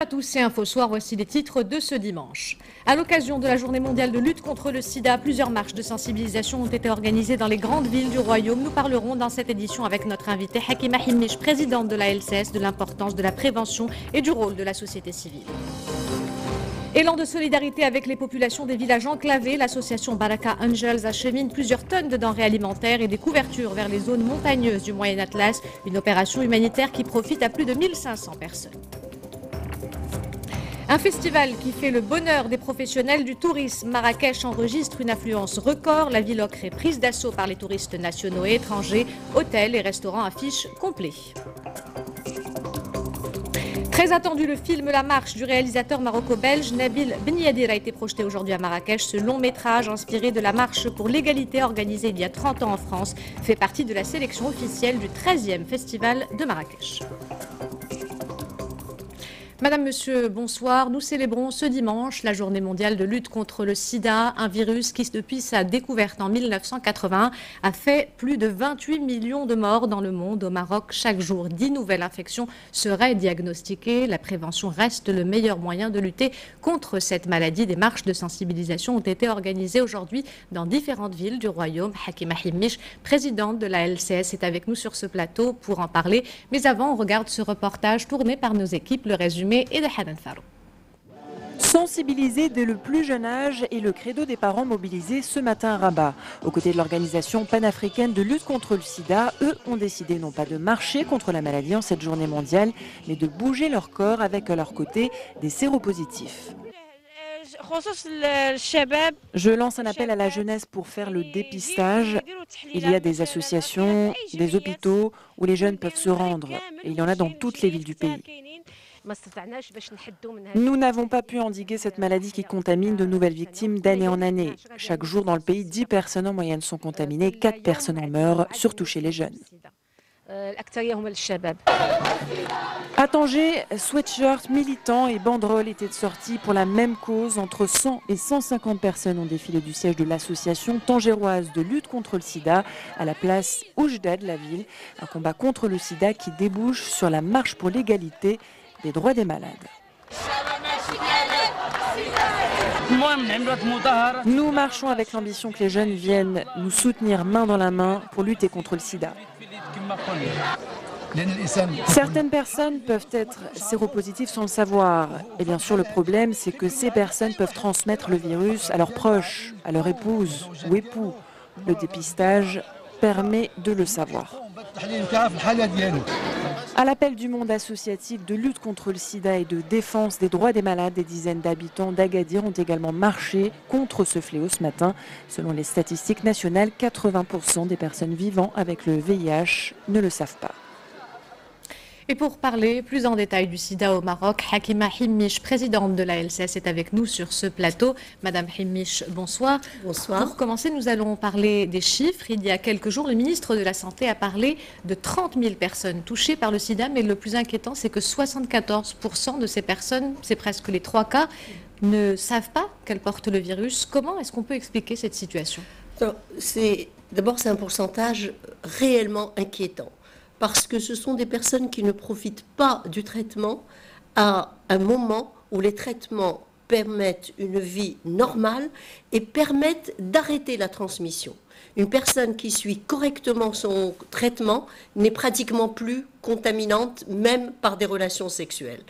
À tous, et Info Soir, voici les titres de ce dimanche. À l'occasion de la journée mondiale de lutte contre le sida, plusieurs marches de sensibilisation ont été organisées dans les grandes villes du Royaume. Nous parlerons dans cette édition avec notre invitée Hakima Himmish, présidente de la LCS, de l'importance de la prévention et du rôle de la société civile. Élan de solidarité avec les populations des villages enclavés, l'association Baraka Angels achemine plusieurs tonnes de denrées alimentaires et des couvertures vers les zones montagneuses du Moyen Atlas, une opération humanitaire qui profite à plus de 1500 personnes. Un festival qui fait le bonheur des professionnels du tourisme. Marrakech enregistre une affluence record. La ville ocre est prise d'assaut par les touristes nationaux et étrangers. Hôtels et restaurants affichent complets. Très attendu, le film La Marche du réalisateur maroco-belge Nabil Benyadir a été projeté aujourd'hui à Marrakech. Ce long métrage inspiré de la marche pour l'égalité organisée il y a 30 ans en France fait partie de la sélection officielle du 13e festival de Marrakech. Madame, Monsieur, bonsoir. Nous célébrons ce dimanche la journée mondiale de lutte contre le sida, un virus qui, depuis sa découverte en 1981, a fait plus de 28 millions de morts dans le monde. Au Maroc, chaque jour, 10 nouvelles infections seraient diagnostiquées. La prévention reste le meilleur moyen de lutter contre cette maladie. Des marches de sensibilisation ont été organisées aujourd'hui dans différentes villes du Royaume. Hakima Himmish, présidente de la LCS, est avec nous sur ce plateau pour en parler. Mais avant, on regarde ce reportage tourné par nos équipes, le résumé et de Hanan Farou. Sensibiliser dès le plus jeune âge est le credo des parents mobilisés ce matin à Rabat. Aux côtés de l'organisation panafricaine de lutte contre le sida, eux ont décidé non pas de marcher contre la maladie en cette journée mondiale, mais de bouger leur corps avec à leur côté des séropositifs. Je lance un appel à la jeunesse pour faire le dépistage. Il y a des associations, des hôpitaux où les jeunes peuvent se rendre. Et il y en a dans toutes les villes du pays. Nous n'avons pas pu endiguer cette maladie qui contamine de nouvelles victimes d'année en année. Chaque jour dans le pays, 10 personnes en moyenne sont contaminées, 4 personnes en meurent, surtout chez les jeunes. À Tanger, sweatshirts, militants et banderoles étaient sortis pour la même cause. Entre 100 et 150 personnes ont défilé du siège de l'association tangéroise de lutte contre le sida à la place Oujda de la ville. Un combat contre le sida qui débouche sur la marche pour l'égalité des droits des malades. Nous marchons avec l'ambition que les jeunes viennent nous soutenir main dans la main pour lutter contre le sida. Certaines personnes peuvent être séropositives sans le savoir. Et bien sûr, le problème, c'est que ces personnes peuvent transmettre le virus à leurs proches, à leur épouse ou époux. Le dépistage permet de le savoir. À l'appel du monde associatif de lutte contre le sida et de défense des droits des malades, des dizaines d'habitants d'Agadir ont également marché contre ce fléau ce matin. Selon les statistiques nationales, 80% des personnes vivant avec le VIH ne le savent pas. Et pour parler plus en détail du sida au Maroc, Hakima Himmish, présidente de la LCS, est avec nous sur ce plateau. Madame Himmish, bonsoir. Bonsoir. Pour commencer, nous allons parler des chiffres. Il y a quelques jours, le ministre de la Santé a parlé de 30 000 personnes touchées par le sida, mais le plus inquiétant, c'est que 74% de ces personnes, c'est presque les 3 quarts, ne savent pas qu'elles portent le virus. Comment est-ce qu'on peut expliquer cette situation? D'abord, c'est un pourcentage réellement inquiétant, parce que ce sont des personnes qui ne profitent pas du traitement à un moment où les traitements permettent une vie normale et permettent d'arrêter la transmission. Une personne qui suit correctement son traitement n'est pratiquement plus contaminante, même par des relations sexuelles.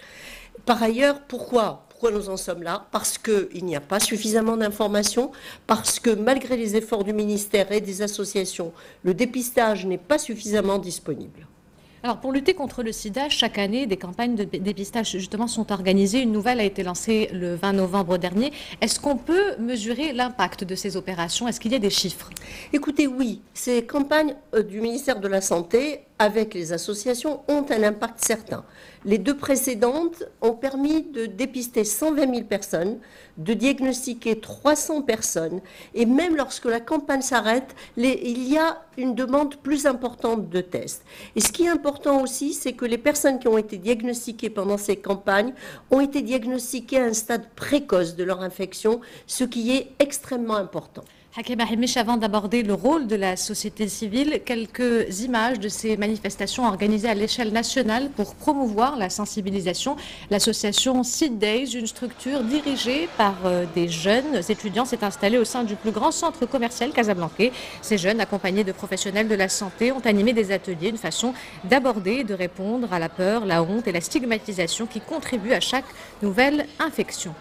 Par ailleurs, pourquoi nous en sommes là? Parce qu'il n'y a pas suffisamment d'informations, parce que malgré les efforts du ministère et des associations, le dépistage n'est pas suffisamment disponible. Alors, pour lutter contre le sida, chaque année, des campagnes de dépistage justement sont organisées. Une nouvelle a été lancée le 20 novembre dernier. Est-ce qu'on peut mesurer l'impact de ces opérations? Est-ce qu'il y a des chiffres? Écoutez, oui, ces campagnes du ministère de la Santé avec les associations ont un impact certain. Les 2 précédentes ont permis de dépister 120 000 personnes, de diagnostiquer 300 personnes, et même lorsque la campagne s'arrête, il y a une demande plus importante de tests. Et ce qui est important aussi, c'est que les personnes qui ont été diagnostiquées pendant ces campagnes ont été diagnostiquées à un stade précoce de leur infection, ce qui est extrêmement important. Hakim Hamish, avant d'aborder le rôle de la société civile, quelques images de ces manifestations organisées à l'échelle nationale pour promouvoir la sensibilisation. L'association Seed Days, une structure dirigée par des jeunes étudiants, s'est installée au sein du plus grand centre commercial casablancais. Ces jeunes, accompagnés de professionnels de la santé, ont animé des ateliers, une façon d'aborder et de répondre à la peur, la honte et la stigmatisation qui contribuent à chaque nouvelle infection.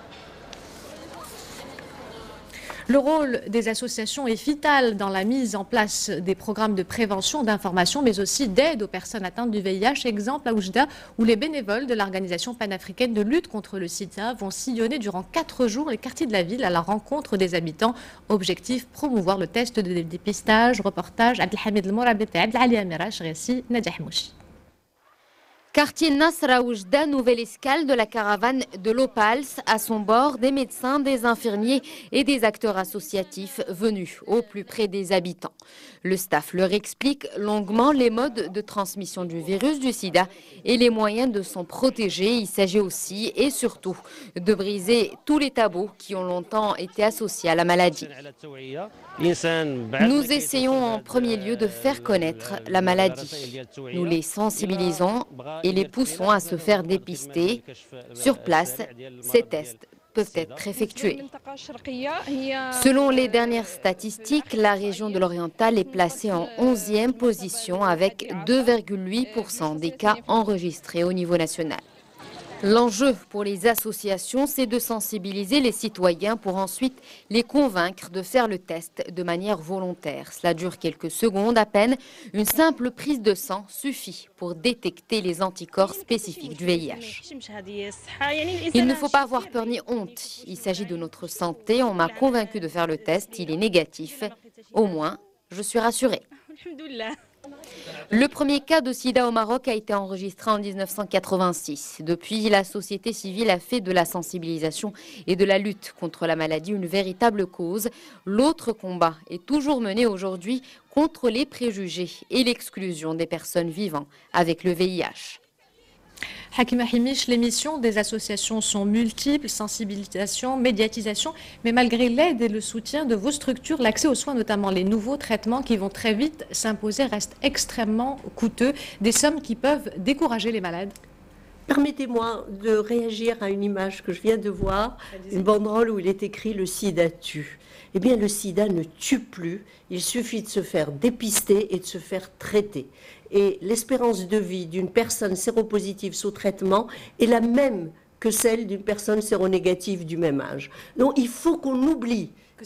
Le rôle des associations est vital dans la mise en place des programmes de prévention, d'information, mais aussi d'aide aux personnes atteintes du VIH. Exemple à Oujda, où les bénévoles de l'Organisation panafricaine de lutte contre le sida vont sillonner durant 4 jours les quartiers de la ville à la rencontre des habitants. Objectif, promouvoir le test de dépistage. Reportage Abdelhamid El-Mourabit et Abdelali Amirash, récit Nadia Mouchi. Quartier Nasr à Oujda, nouvelle escale de la caravane de l'Opals. À son bord, des médecins, des infirmiers et des acteurs associatifs venus au plus près des habitants. Le staff leur explique longuement les modes de transmission du virus du sida et les moyens de s'en protéger. Il s'agit aussi et surtout de briser tous les tabous qui ont longtemps été associés à la maladie. Nous essayons en premier lieu de faire connaître la maladie. Nous les sensibilisons et les poussons à se faire dépister. Sur place, ces tests peuvent être effectués. Selon les dernières statistiques, la région de l'Oriental est placée en 11e position avec 2,8% des cas enregistrés au niveau national. L'enjeu pour les associations, c'est de sensibiliser les citoyens pour ensuite les convaincre de faire le test de manière volontaire. Cela dure quelques secondes à peine. Une simple prise de sang suffit pour détecter les anticorps spécifiques du VIH. Il ne faut pas avoir peur ni honte. Il s'agit de notre santé. On m'a convaincu de faire le test. Il est négatif. Au moins, je suis rassurée. Le premier cas de sida au Maroc a été enregistré en 1986. Depuis, la société civile a fait de la sensibilisation et de la lutte contre la maladie une véritable cause. L'autre combat est toujours mené aujourd'hui contre les préjugés et l'exclusion des personnes vivant avec le VIH. Hakim Hamish, les missions des associations sont multiples, sensibilisation, médiatisation, mais malgré l'aide et le soutien de vos structures, l'accès aux soins, notamment les nouveaux traitements qui vont très vite s'imposer, reste extrêmement coûteux, des sommes qui peuvent décourager les malades. Permettez-moi de réagir à une image que je viens de voir, une banderole où il est écrit « Le sida tue ». Eh bien, le sida ne tue plus, il suffit de se faire dépister et de se faire traiter. Et l'espérance de vie d'une personne séropositive sous traitement est la même que celle d'une personne séronégative du même âge. Donc, il faut qu'on oublie que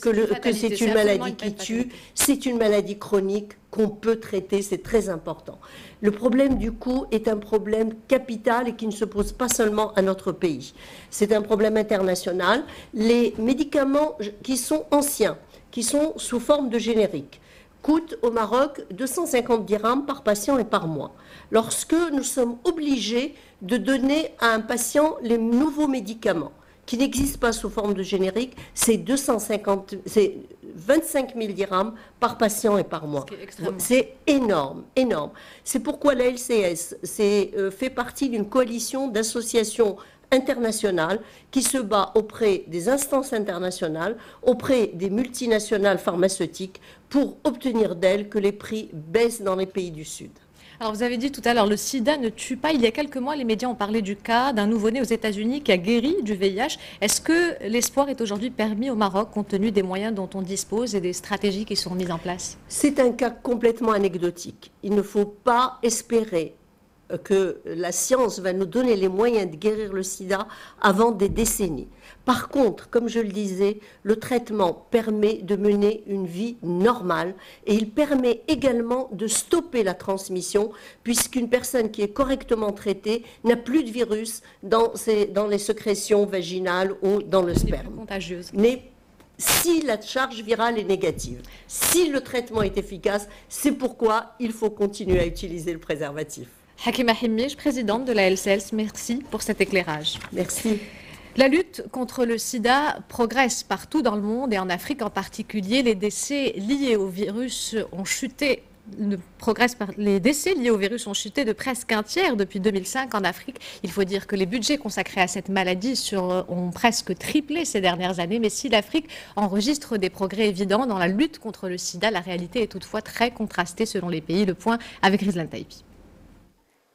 c'est une maladie qui tue, c'est une maladie chronique qu'on peut traiter, c'est très important. Le problème du coup est un problème capital et qui ne se pose pas seulement à notre pays. C'est un problème international. Les médicaments qui sont anciens, qui sont sous forme de générique, coûtent au Maroc 250 dirhams par patient et par mois. Lorsque nous sommes obligés de donner à un patient les nouveaux médicaments, qui n'existe pas sous forme de générique, c'est 25 000 dirhams par patient et par mois. C'est énorme, énorme. C'est pourquoi la LCS fait partie d'une coalition d'associations internationales qui se bat auprès des instances internationales, auprès des multinationales pharmaceutiques pour obtenir d'elles que les prix baissent dans les pays du Sud. Alors vous avez dit tout à l'heure, le sida ne tue pas. Il y a quelques mois, les médias ont parlé du cas d'un nouveau-né aux États-Unis qui a guéri du VIH. Est-ce que l'espoir est aujourd'hui permis au Maroc compte tenu des moyens dont on dispose et des stratégies qui sont mises en place? C'est un cas complètement anecdotique. Il ne faut pas espérer que la science va nous donner les moyens de guérir le sida avant des décennies. Par contre, comme je le disais, le traitement permet de mener une vie normale et il permet également de stopper la transmission puisqu'une personne qui est correctement traitée n'a plus de virus dans les sécrétions vaginales ou dans le sperme. Mais si la charge virale est négative, si le traitement est efficace, c'est pourquoi il faut continuer à utiliser le préservatif. Hakima Hamish, présidente de la LCS, merci pour cet éclairage. Merci. La lutte contre le sida progresse partout dans le monde et en Afrique en particulier. Les décès liés au virus ont chuté les décès liés au virus ont chuté de presque un tiers depuis 2005 en Afrique. Il faut dire que les budgets consacrés à cette maladie ont presque triplé ces dernières années. Mais si l'Afrique enregistre des progrès évidents dans la lutte contre le sida, la réalité est toutefois très contrastée selon les pays. Le point avec Rizlan Taipi.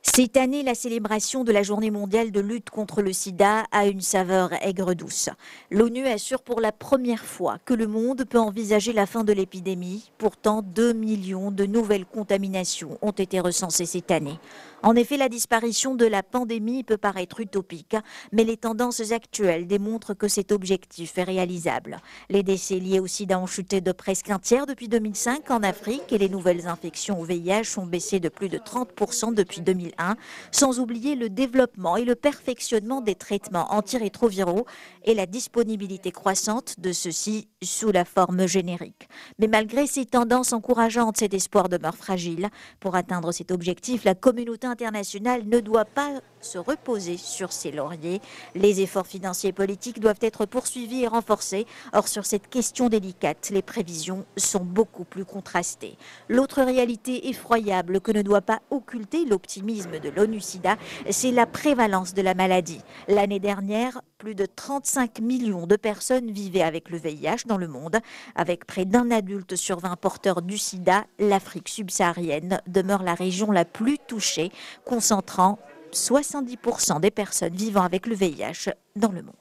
Cette année, la célébration de la Journée mondiale de lutte contre le sida a une saveur aigre-douce. L'ONU assure pour la première fois que le monde peut envisager la fin de l'épidémie. Pourtant, 2 millions de nouvelles contaminations ont été recensées cette année. En effet, la disparition de la pandémie peut paraître utopique, mais les tendances actuelles démontrent que cet objectif est réalisable. Les décès liés au sida ont chuté de presque un tiers depuis 2005 en Afrique et les nouvelles infections au VIH ont baissé de plus de 30% depuis 2001, sans oublier le développement et le perfectionnement des traitements antirétroviraux et la disponibilité croissante de ceux-ci sous la forme générique. Mais malgré ces tendances encourageantes, cet espoir demeure fragile. Pour atteindre cet objectif, la communauté internationale ne doit pas se reposer sur ses lauriers. Les efforts financiers et politiques doivent être poursuivis et renforcés. Or, sur cette question délicate, les prévisions sont beaucoup plus contrastées. L'autre réalité effroyable que ne doit pas occulter l'optimisme de l'ONU-SIDA, c'est la prévalence de la maladie. L'année dernière, plus de 35 millions de personnes vivaient avec le VIH dans le monde. Avec près d'un adulte sur 20 porteurs du sida, l'Afrique subsaharienne demeure la région la plus touchée, concentrant 70% des personnes vivant avec le VIH dans le monde.